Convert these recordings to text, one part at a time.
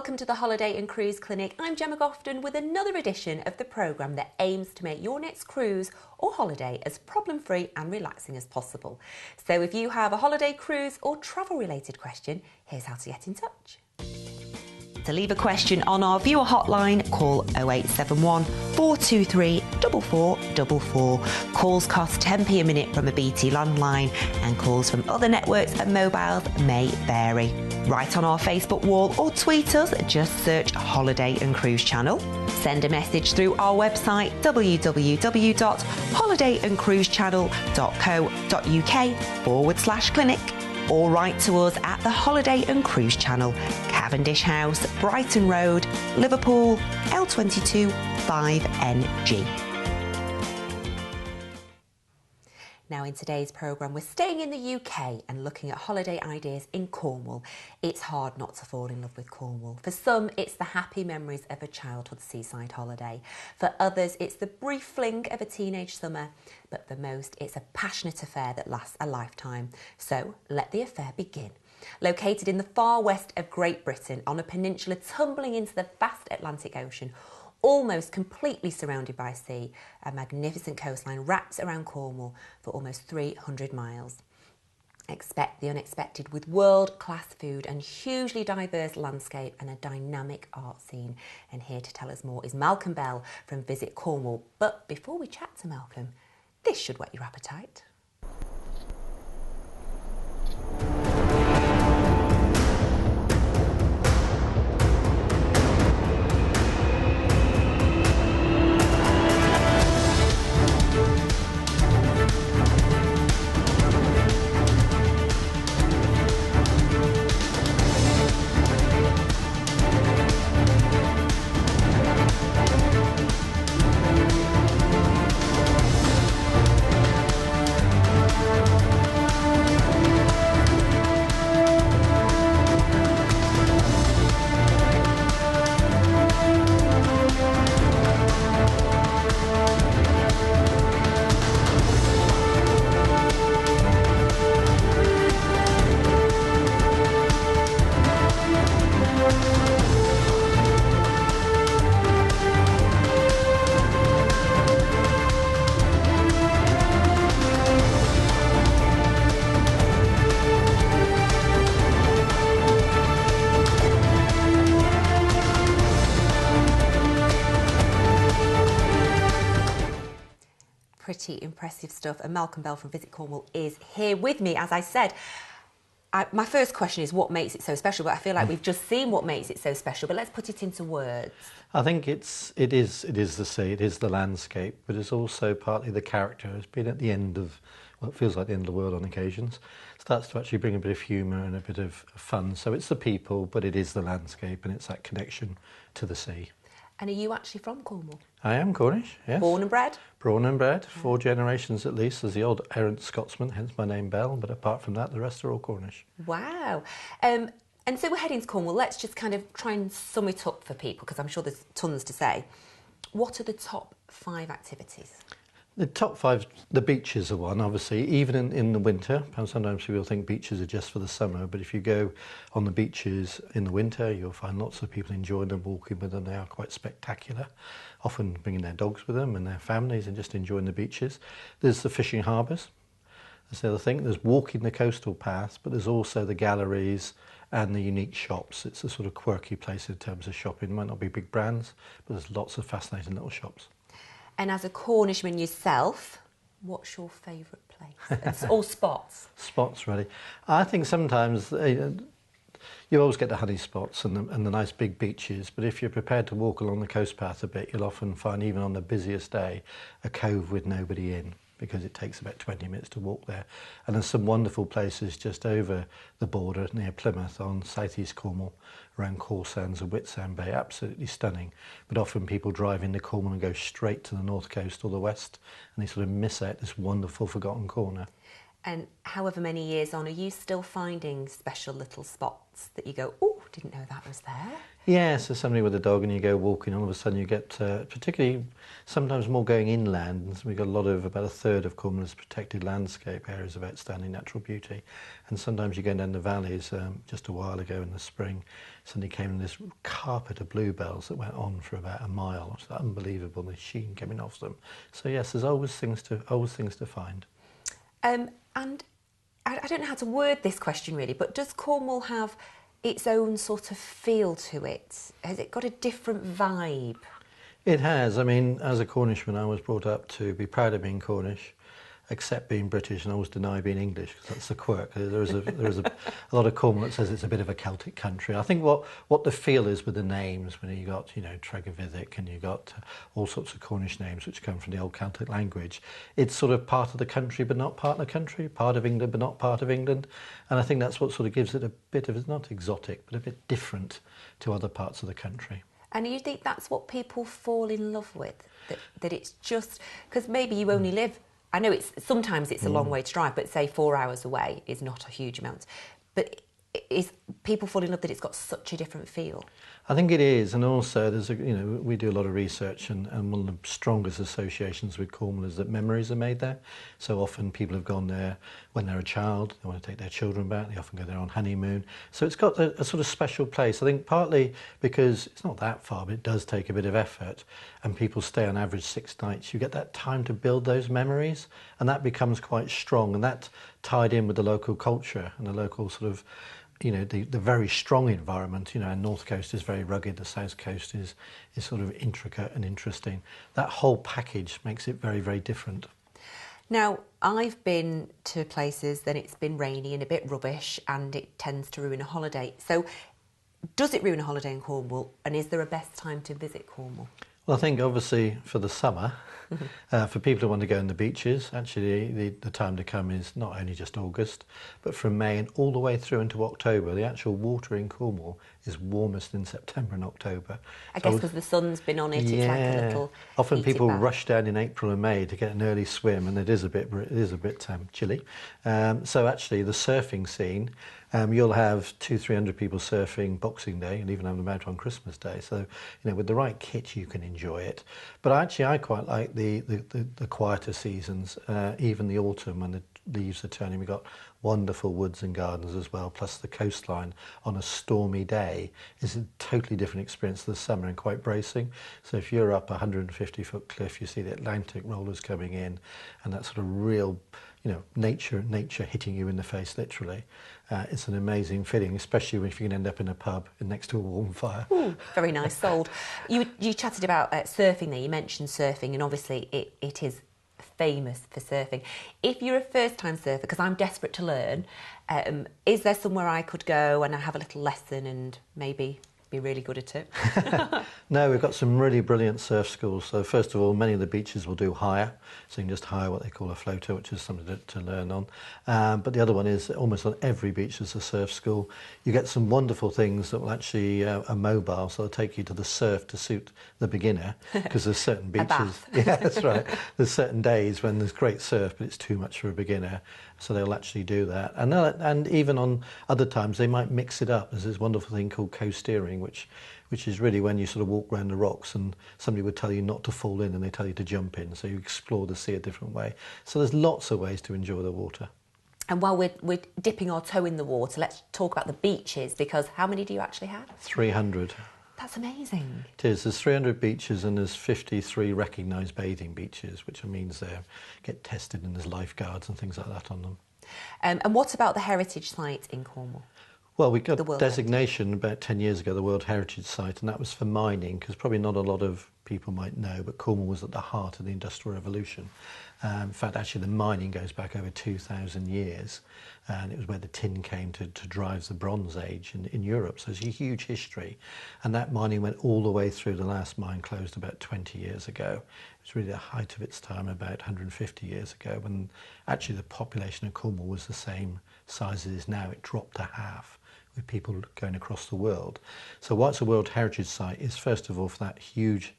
welcome to the Holiday and Cruise Clinic. I'm Jemma Gofton with another edition of the programme that aims to make your next cruise or holiday as problem-free and relaxing as possible. So if you have a holiday, cruise or travel-related question, here's how to get in touch. To leave a question on our viewer hotline, call 0871 423 4444. Calls cost 10p a minute from a BT landline and calls from other networks and mobiles may vary. Write on our Facebook wall or tweet us, just search Holiday and Cruise Channel. Send a message through our website www.holidayandcruisechannel.co.uk/clinic or write to us at the Holiday and Cruise Channel, Cavendish House, Brighton Road, Liverpool, L22 5NG. Now in today's programme we're staying in the UK and looking at holiday ideas in Cornwall. It's hard not to fall in love with Cornwall. For some it's the happy memories of a childhood seaside holiday. For others it's the brief fling of a teenage summer. But for most it's a passionate affair that lasts a lifetime. So let the affair begin. Located in the far west of Great Britain on a peninsula tumbling into the vast Atlantic Ocean, almost completely surrounded by sea, a magnificent coastline wraps around Cornwall for almost 300 miles. Expect the unexpected with world-class food and hugely diverse landscape and a dynamic art scene. And here to tell us more is Malcolm Bell from Visit Cornwall. But before we chat to Malcolm, this should whet your appetite. Pretty impressive stuff, and Malcolm Bell from Visit Cornwall is here with me. As I said, my first question is what makes it so special, but I feel like we've just seen what makes it so special, but let's put it into words. I think it is the sea, it is the landscape, but it's also partly the character. It's been at the end of, well, it feels like the end of the world on occasions. It starts to actually bring a bit of humour and a bit of fun. So it's the people, but it is the landscape, and it's that connection to the sea. And are you actually from Cornwall? I am Cornish, yes. Born and bred? Born and bred, 4 generations at least, as the odd errant Scotsman, hence my name Bell, but apart from that, the rest are all Cornish. Wow. And so we're heading to Cornwall. Let's just kind of try and sum it up for people, because I'm sure there's tons to say. What are the top 5 activities? The top 5, the beaches are one, obviously, even in the winter. Sometimes people think beaches are just for the summer, but if you go on the beaches in the winter, you'll find lots of people enjoying them, walking with them. They are quite spectacular, often bringing their dogs with them and their families and just enjoying the beaches. There's the fishing harbours. That's the other thing. There's walking the coastal paths, but there's also the galleries and the unique shops. It's a sort of quirky place in terms of shopping. It might not be big brands, but there's lots of fascinating little shops. And as a Cornishman yourself, what's your favourite place? Or spots? Spots, really. I think sometimes you always get the honey spots and the nice big beaches, but if you're prepared to walk along the coast path a bit, you'll often find, even on the busiest day, a cove with nobody in, because it takes about 20 minutes to walk there. And there's some wonderful places just over the border near Plymouth on southeast Cornwall, around Corsands and Whitsand Bay, absolutely stunning. But often people drive into Cornwall and go straight to the north coast or the west, and they sort of miss out this wonderful forgotten corner. And however many years on, are you still finding special little spots that you go, oh, didn't know that was there. Yeah, so somebody with a dog and you go walking, all of a sudden you get, particularly sometimes more going inland, and so we've got a lot of, about a third of Cornwall is protected landscape, areas of outstanding natural beauty. And sometimes you go down the valleys, just a while ago in the spring, suddenly came in this carpet of bluebells that went on for about a mile. It's unbelievable, the sheen coming off them. So yes, there's always things to find. And I don't know how to word this question really, but does Cornwall have its own sort of feel to it? Has it got a different vibe? It has. I mean, as a Cornishman, I was brought up to be proud of being Cornish, accept being British, and always deny being English, because that's the quirk. There is a lot of Cornwall that says it's a bit of a Celtic country. I think what the feel is with the names, when you got, Tregaviddic, and you got all sorts of Cornish names which come from the old Celtic language, it's sort of part of the country but not part of the country, part of England but not part of England. And I think that's what sort of gives it a bit of, it's not exotic, but a bit different to other parts of the country. And you think that's what people fall in love with? That it's just, because maybe you only live, I know sometimes it's a long way to drive, but say 4 hours away is not a huge amount. But is people fall in love that it's got such a different feel? I think it is, and also there's we do a lot of research, and one of the strongest associations with Cornwall is that memories are made there. So often people have gone there when they're a child, they want to take their children back, they often go there on honeymoon. So it's got a sort of special place. I think partly because it's not that far, but it does take a bit of effort, and people stay on average 6 nights. You get that time to build those memories, and that becomes quite strong, and that tied in with the local culture and the local sort of the very strong environment, and North Coast is very rugged, the South Coast is sort of intricate and interesting. That whole package makes it very, very different. Now, I've been to places then it's been rainy and a bit rubbish, and it tends to ruin a holiday. So does it ruin a holiday in Cornwall, and is there a best time to visit Cornwall? Well, I think obviously for the summer, for people who want to go on the beaches, actually the time to come is not only just August, but from May and all the way through into October. The actual water in Cornwall is warmest in September and October. I guess because the sun's been on it, it's like a little. Often people rush down in April and May to get an early swim, and it is a bit chilly. So actually, the surfing scene. You'll have 200-300 people surfing Boxing Day, and even have them out on Christmas Day. So, with the right kit, you can enjoy it. But actually, I quite like the quieter seasons, even the autumn when the leaves are turning. We've got wonderful woods and gardens as well, plus the coastline on a stormy day is a totally different experience to the summer, and quite bracing. So if you're up a 150-foot cliff, you see the Atlantic rollers coming in, and that sort of real, nature hitting you in the face, literally. It's an amazing feeling, especially if you can end up in a pub next to a warm fire. Ooh, very nice, sold. You chatted about surfing there, you mentioned surfing, and obviously it is famous for surfing. If you're a first-time surfer, because I'm desperate to learn, is there somewhere I could go and I have a little lesson and maybe be really good at it? No, we've got some really brilliant surf schools. So first of all, many of the beaches will do hire, so you can just hire what they call a floater, which is something to learn on. But the other one is almost on every beach there's a surf school. You get some wonderful things that will actually are mobile, so they'll take you to the surf to suit the beginner, because there's certain beaches. A bath. Yeah, that's right. There's certain days when there's great surf, but it's too much for a beginner. So they'll actually do that. And even on other times, they might mix it up. There's this wonderful thing called co-steering, which is really when you sort of walk around the rocks and somebody would tell you not to fall in and they tell you to jump in. So you explore the sea a different way. So there's lots of ways to enjoy the water. And while we're dipping our toe in the water, let's talk about the beaches, because how many do you actually have? 300. That's amazing. It is. There's 300 beaches and there's 53 recognised bathing beaches, which means they get tested and there's lifeguards and things like that on them. And what about the heritage site in Cornwall? Well, we got designation about 10 years ago, the World Heritage Site, and that was for mining, because probably not a lot of people might know, but Cornwall was at the heart of the Industrial Revolution. In fact, actually, the mining goes back over 2,000 years, and it was where the tin came to drive the Bronze Age in Europe. So it's a huge history, and that mining went all the way through. The last mine closed about 20 years ago. It was really the height of its time about 150 years ago, when actually the population of Cornwall was the same size as it is now. It dropped to half, with people going across the world. So why it's a World Heritage Site is, first of all, for that huge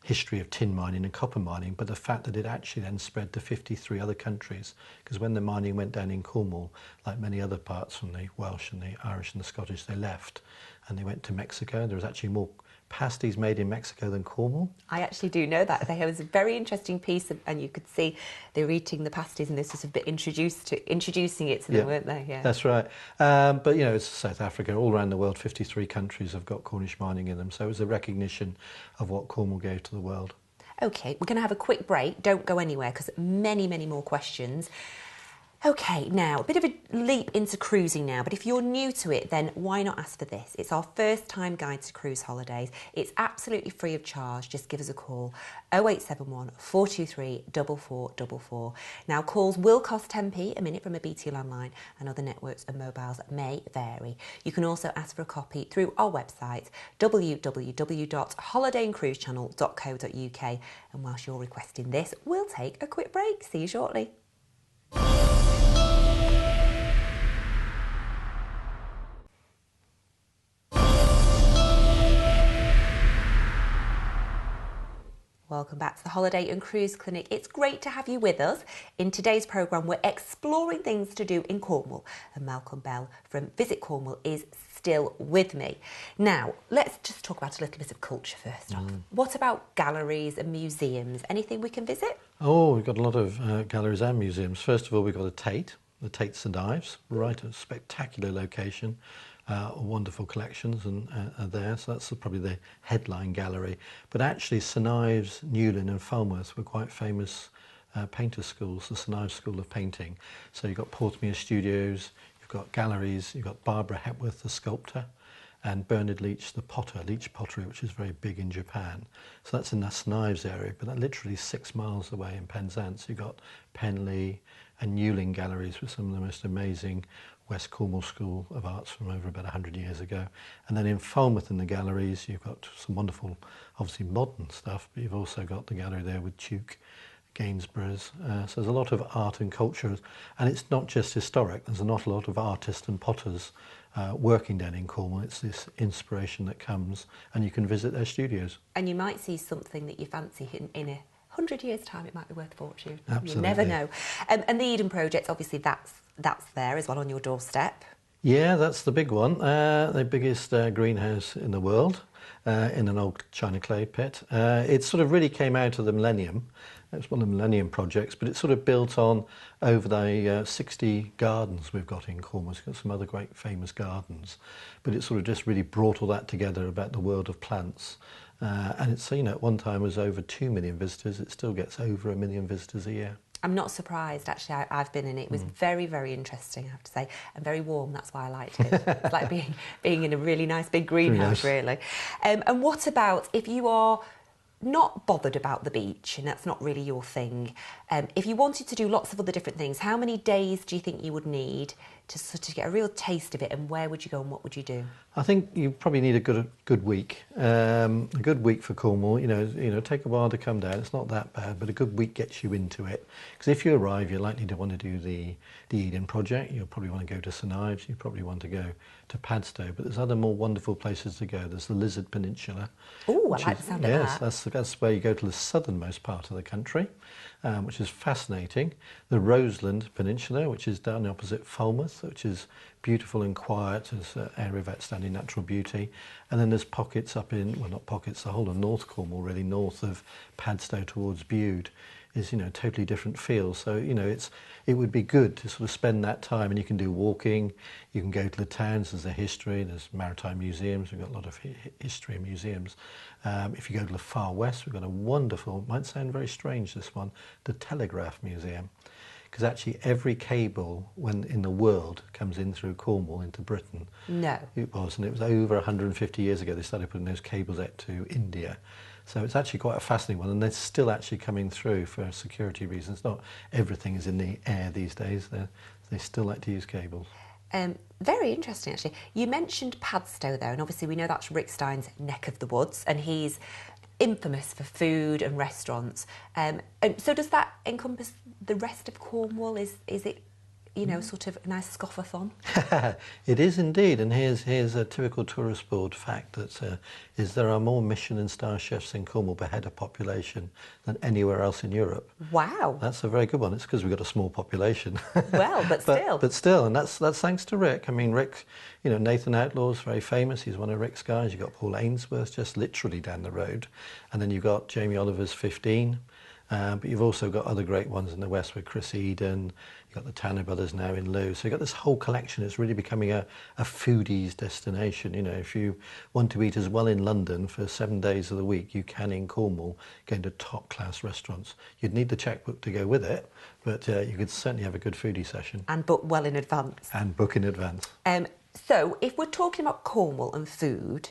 history of tin mining and copper mining, but the fact that it actually then spread to 53 other countries, because when the mining went down in Cornwall, like many other parts from the Welsh and the Irish and the Scottish, they left, and they went to Mexico. There was actually more pasties made in Mexico than Cornwall. I actually do know that. There was a very interesting piece, and you could see they were eating the pasties and this was a bit introducing it to them, weren't they? Yeah, that's right. But, you know, it's South Africa, all around the world, 53 countries have got Cornish mining in them. So it was a recognition of what Cornwall gave to the world. OK, we're going to have a quick break. Don't go anywhere because many, many more questions. OK, now, a bit of a leap into cruising now, but if you're new to it, then why not ask for this? It's our first time guide to cruise holidays. It's absolutely free of charge. Just give us a call, 0871 423 4444. Now, calls will cost 10p a minute from a BT landline, and other networks and mobiles may vary. You can also ask for a copy through our website, www.holidayandcruisechannel.co.uk. And whilst you're requesting this, we'll take a quick break. See you shortly. Welcome back to the Holiday and Cruise Clinic. It's great to have you with us. In today's programme, we're exploring things to do in Cornwall, and Malcolm Bell from Visit Cornwall is still with me. Now, let's just talk about a little bit of culture first off. What about galleries and museums? Anything we can visit? Oh, we've got a lot of galleries and museums. First of all, we've got a Tate, the Tate St Ives, right, a spectacular location. Wonderful collections and are there, so that's probably the headline gallery. But actually St Ives, Newlyn and Falmouth were quite famous painter schools, the St Ives School of Painting. So you've got Portmere Studios, you've got galleries, you've got Barbara Hepworth, the sculptor, and Bernard Leach, the potter, Leach Pottery, which is very big in Japan. So that's in the St Ives area, but that literally 6 miles away in Penzance. You've got Penley and Newlyn galleries with some of the most amazing West Cornwall School of Arts from over about 100 years ago. And then in Falmouth in the galleries, you've got some wonderful, obviously modern stuff, but you've also got the gallery there with Tuke, Gainsborough's. So there's a lot of art and culture, and it's not just historic. There's not a lot of artists and potters working down in Cornwall. It's this inspiration that comes, and you can visit their studios. And you might see something that you fancy in a 100 years' time. It might be worth a fortune. Absolutely. You never know. And the Eden Project, obviously, that's there as well on your doorstep. Yeah, that's the big one. The biggest greenhouse in the world, in an old china clay pit. It sort of really came out of the millennium. It was one of the millennium projects, but it sort of built on over the 60 gardens we've got in Cornwall. We've got some other great famous gardens, but it sort of just really brought all that together about the world of plants. And it's, you know, at one time was over 2 million visitors. It still gets over 1 million visitors a year. I'm not surprised, actually. I've been in it. It was very, very interesting, I have to say, and very warm. That's why I liked it. It's like being in a really nice big greenhouse, really. And what about if you are not bothered about the beach and that's not really your thing? If you wanted to do lots of other different things, how many days do you think you would need to sort of get a real taste of it, and where would you go and what would you do? I think you probably need a good week. A good week for Cornwall. You know, take a while to come down. It's not that bad, but a good week gets you into it. Because if you arrive, you're likely to want to do the Eden Project. You'll probably want to go to St Ives. You probably want to go to Padstow. But there's other more wonderful places to go. There's the Lizard Peninsula. Oh, I like the sound of that. Yes, that's where you go to the southernmost part of the country, which is fascinating. The Roseland Peninsula, which is down opposite Falmouth, which is beautiful and quiet. It's an area of outstanding natural beauty. And then there's pockets up in, well, not pockets, the whole of North Cornwall, really, north of Padstow towards Bude is, you know, totally different feel. So, you know, it would be good to sort of spend that time, and you can do walking, you can go to the towns, there's a history, there's maritime museums, we've got a lot of history and museums. If you go to the far west, we've got a wonderful, might sound very strange this one, the Telegraph Museum. Because actually every cable in the world comes in through Cornwall into Britain. No. It was, and it was over 150 years ago they started putting those cables out to India. So it's actually quite a fascinating one, and they're still actually coming through for security reasons. Not everything is in the air these days. They still like to use cables. Very interesting, actually. You mentioned Padstow, though, and obviously we know that's Rick Stein's neck of the woods, and he's infamous for food and restaurants. And so does that encompass the rest of Cornwall? Is it you know, sort of a nice scoffathon? It is indeed, and here's a typical tourist board fact that is there are more Michelin star chefs in Cornwall per head of population than anywhere else in Europe. Wow. That's a very good one. It's because we've got a small population. Well, but still. But still, and that's thanks to Rick. I mean, Rick, you know, Nathan Outlaw's very famous. He's one of Rick's guys. You've got Paul Ainsworth just literally down the road. And then you've got Jamie Oliver's 15. But you've also got other great ones in the west with Chris Eden. You've got the Tanner Brothers now in Lou. So you've got this whole collection. It's really becoming a foodie's destination. You know, if you want to eat as well in London for 7 days of the week, you can in Cornwall go into top-class restaurants. You'd need the checkbook to go with it, but you could certainly have a good foodie session. And book well in advance. And book in advance. So if we're talking about Cornwall and food,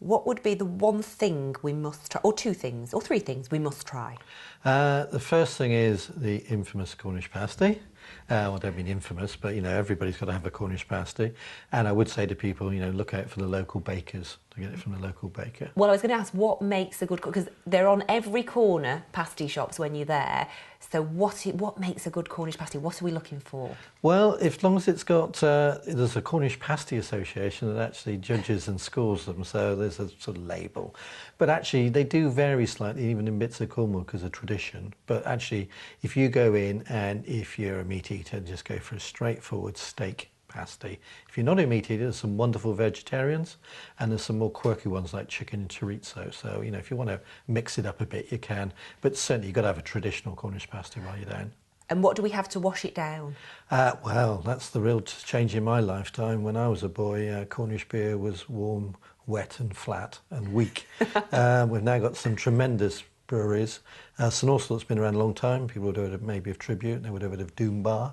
what would be the one thing we must try, or two things, or three things we must try? The first thing is the infamous Cornish pasty. Well, I don't mean infamous, but, you know, everybody's got to have a Cornish pasty. And I would say to people, you know, look out for the local bakers, to get it from the local baker. Well, I was going to ask, what makes a good, because they're on every corner, pasty shops, when you're there. So what makes a good Cornish pasty? What are we looking for? Well, as long as it's got, there's a Cornish Pasty Association that actually judges and scores them, so there's a sort of label. But actually, they do vary slightly, even in bits of Cornwall, because of tradition. But actually, if you go in and if you're a meat eater, just go for a straightforward steak pasty. If you're not a meat eater, there's some wonderful vegetarians, and there's some more quirky ones like chicken and chorizo. So, you know, if you want to mix it up a bit, you can. But certainly, you've got to have a traditional Cornish pasty while you're down. And what do we have to wash it down? Well, that's the real change in my lifetime. When I was a boy, Cornish beer was warm, wet and flat and weak. We've now got some tremendous breweries. St Austell's been around a long time. People would have heard of maybe of Tribute, they would have heard of Doom Bar.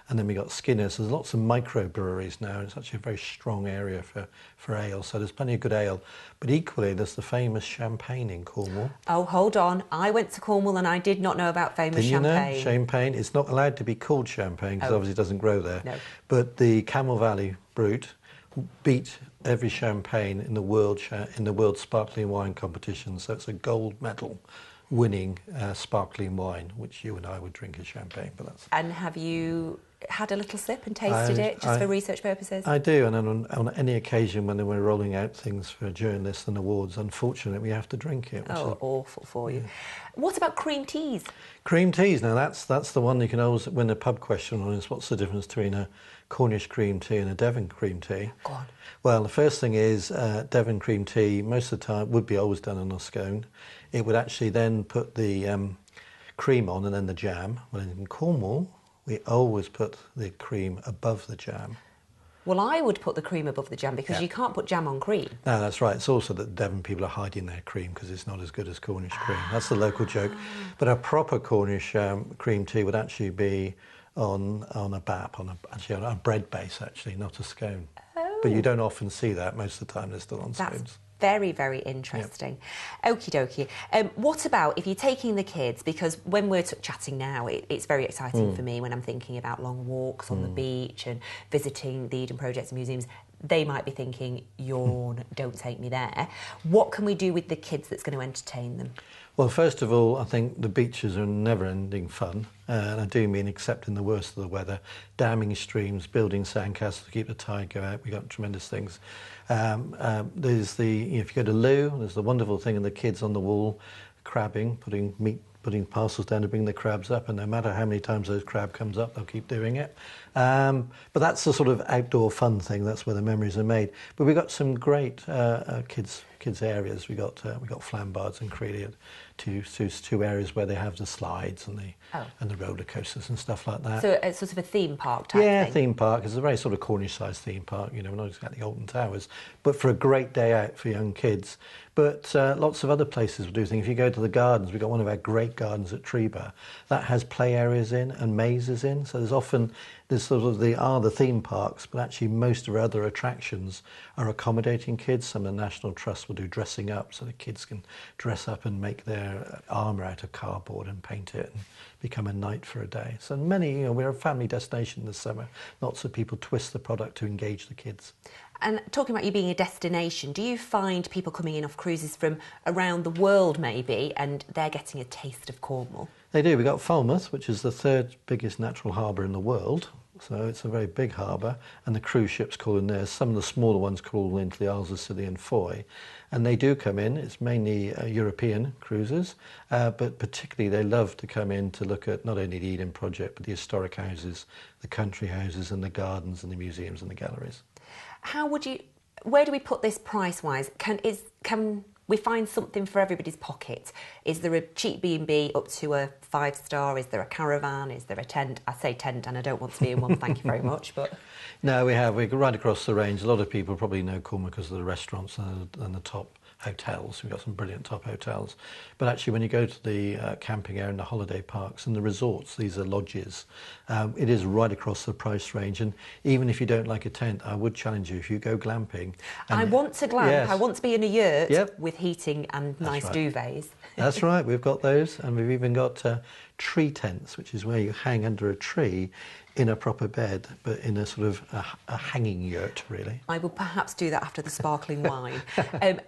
And then we got Skinner's. There's lots of micro breweries now. It's actually a very strong area for ale. So there's plenty of good ale. But equally, there's the famous champagne in Cornwall. Oh, hold on. I went to Cornwall and I did not know about famous champagne. Didn't you know? Champagne. It's not allowed to be called champagne because obviously it doesn't grow there. No. But the Camel Valley Brut beat every champagne in the world sparkling wine competition. So it's a gold medal winning sparkling wine, which you and I would drink as champagne. But that's. And have you had a little sip and tasted it just for research purposes? I do, and on any occasion when we're rolling out things for journalists and awards, unfortunately we have to drink it. Oh, awful for you. What about cream teas? Cream teas, now that's the one you can always win a pub question on, is what's the difference between a Cornish cream tea and a Devon cream tea? Go on. Well, the first thing is Devon cream tea most of the time would be always done on a scone. It would actually then put the cream on and then the jam. Well, in Cornwall, we always put the cream above the jam. Well, I would put the cream above the jam because you can't put jam on cream. No, that's right. It's also that Devon people are hiding their cream because it's not as good as Cornish cream. That's the local joke. But a proper Cornish cream tea would actually be on a bap, on a bread base, actually, not a scone. Oh. But you don't often see that. Most of the time they're still on scones. Very, very interesting. Yep. Okie dokie. What about if you're taking the kids, because when we're chatting now, it's very exciting for me when I'm thinking about long walks on the beach and visiting the Eden Projects and museums. They might be thinking, yawn, don't take me there. What can we do with the kids that's going to entertain them? Well, first of all, I think the beaches are never-ending fun, and I do mean except in the worst of the weather. Damming streams, building sandcastles to keep the tide go out. We've got tremendous things. There's if you go to Lou, there's the wonderful thing in the kids on the wall, crabbing, putting parcels down to bring the crabs up, and no matter how many times those crab comes up, they'll keep doing it. But that's the sort of outdoor fun thing. That's where the memories are made. But we've got some great kids areas. We got Flambards and Creedy, two areas where they have the slides and the roller coasters and stuff like that. So it's sort of a theme park type thing. Yeah, theme park. It's a very sort of Cornish-sized theme park. You know, not exactly Alton Towers, but for a great day out for young kids. But lots of other places will do things. If you go to the gardens, we've got one of our great gardens at Treba that has play areas in and mazes in. So there's sort of the theme parks, but actually most of our other attractions are accommodating kids. Some of the National Trust will do dressing up, so the kids can dress up and make their armour out of cardboard and paint it and become a knight for a day. So we're a family destination this summer. Lots of people twist the product to engage the kids. And talking about you being a destination, do you find people coming in off cruises from around the world maybe, and they're getting a taste of Cornwall? They do. We've got Falmouth, which is the third biggest natural harbour in the world. So it's a very big harbour, and the cruise ships call in there. Some of the smaller ones call into the Isles of Scilly and Foy, and they do come in. It's mainly European cruisers, but particularly they love to come in to look at not only the Eden Project, but the historic houses, the country houses and the gardens and the museums and the galleries. Where do we put this price-wise? Can we find something for everybody's pocket? Is there a cheap B&B up to a 5-star? Is there a caravan? Is there a tent? I say tent and I don't want to be in one, thank you very much. But no, we're right across the range. A lot of people probably know Cornwall because of the restaurants and the top hotels. We've got some brilliant top hotels. But actually, when you go to the camping area and the holiday parks and the resorts, these are lodges. It is right across the price range. And even if you don't like a tent, I would challenge you, if you go glamping. I want to glamp. Yes. I want to be in a yurt with heating and nice duvets. That's right. We've got those. And we've even got tree tents, which is where you hang under a tree in a proper bed, but in a sort of a hanging yurt, really. I will perhaps do that after the sparkling wine. And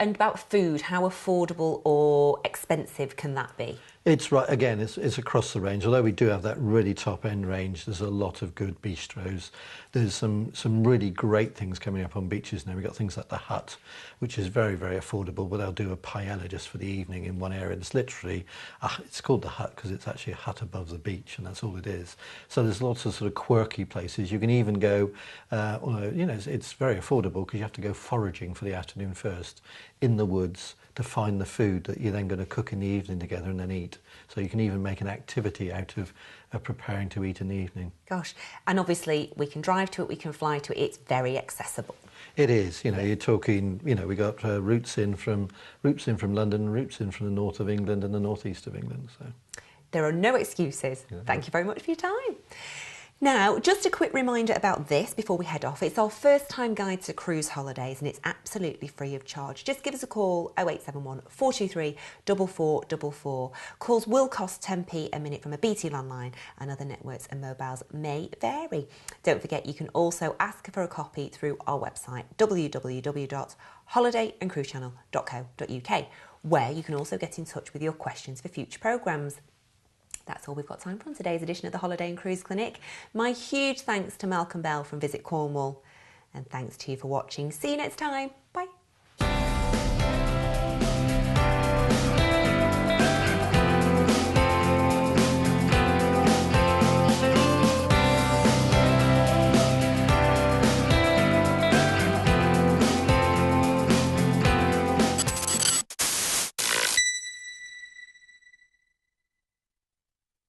about food, how affordable or expensive can that be? It's right, again, it's across the range. Although we do have that really top-end range, there's a lot of good bistros. There's some really great things coming up on beaches now. We've got things like the Hut, which is very, very affordable, but they'll do a paella just for the evening in one area. It's literally, it's called the Hut because it's actually a hut above the beach, and that's all it is. So there's lots of sort of quirky places. You can even go, it's very affordable because you have to go foraging for the afternoon first in the woods to find the food that you're then going to cook in the evening together and then eat. So you can even make an activity out of preparing to eat in the evening. Gosh, and obviously we can drive to it, we can fly to it, it's very accessible. It is, you're talking, we got routes in from London, routes in from the north of England and the northeast of England. So there are no excuses. Yeah. Thank you very much for your time. Now, just a quick reminder about this before we head off. It's our first time guide to cruise holidays and it's absolutely free of charge. Just give us a call, 0871 423 4444. Calls will cost 10p a minute from a BT landline and other networks and mobiles may vary. Don't forget you can also ask for a copy through our website, www.holidayandcruisechannel.co.uk, where you can also get in touch with your questions for future programmes. That's all we've got time for on today's edition of the Holiday and Cruise Clinic. My huge thanks to Malcolm Bell from Visit Cornwall. And thanks to you for watching. See you next time. Bye.